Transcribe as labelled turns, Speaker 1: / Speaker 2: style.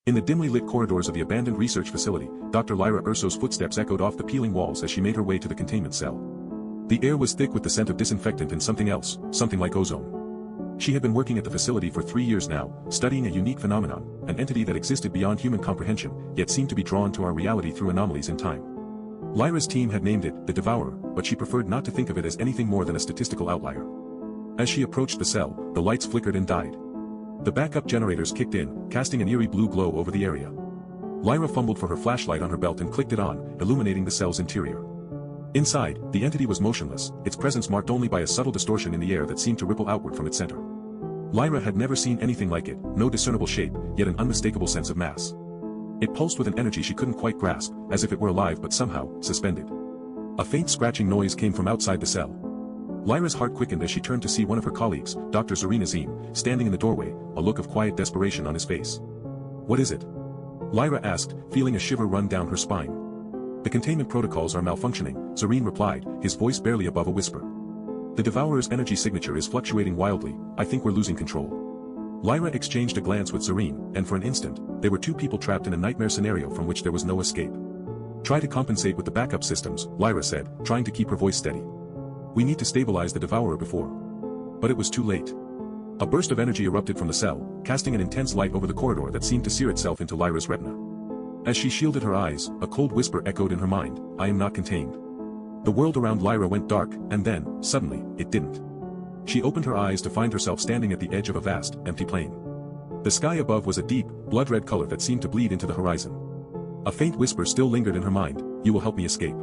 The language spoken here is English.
Speaker 1: In the dimly lit corridors of the abandoned research facility, Dr. Lyra Erso's footsteps echoed off the peeling walls as she made her way to the containment cell. The air was thick with the scent of disinfectant and something else, something like ozone. She had been working at the facility for 3 years now, studying a unique phenomenon, an entity that existed beyond human comprehension, yet seemed to be drawn to our reality through anomalies in time. Lyra's team had named it the Devourer, but she preferred not to think of it as anything more than a statistical outlier. As she approached the cell, the lights flickered and died. The backup generators kicked in, casting an eerie blue glow over the area. Lyra fumbled for her flashlight on her belt and clicked it on, illuminating the cell's interior. Inside, the entity was motionless, its presence marked only by a subtle distortion in the air that seemed to ripple outward from its center. Lyra had never seen anything like it, no discernible shape, yet an unmistakable sense of mass. It pulsed with an energy she couldn't quite grasp, as if it were alive but somehow, suspended. A faint scratching noise came from outside the cell. Lyra's heart quickened as she turned to see one of her colleagues, Dr. Azim, standing in the doorway, a look of quiet desperation on his face. "What is it?" Lyra asked, feeling a shiver run down her spine. "The containment protocols are malfunctioning," Zareen replied, his voice barely above a whisper. "The Devourer's energy signature is fluctuating wildly, I think we're losing control." Lyra exchanged a glance with Zareen, and for an instant, they were two people trapped in a nightmare scenario from which there was no escape. "Try to compensate with the backup systems," Lyra said, trying to keep her voice steady. "We need to stabilize the Devourer before." But it was too late. A burst of energy erupted from the cell, casting an intense light over the corridor that seemed to sear itself into Lyra's retina. As she shielded her eyes, a cold whisper echoed in her mind, "I am not contained." The world around Lyra went dark, and then, suddenly, it didn't. She opened her eyes to find herself standing at the edge of a vast, empty plain. The sky above was a deep, blood-red color that seemed to bleed into the horizon. A faint whisper still lingered in her mind, "You will help me escape."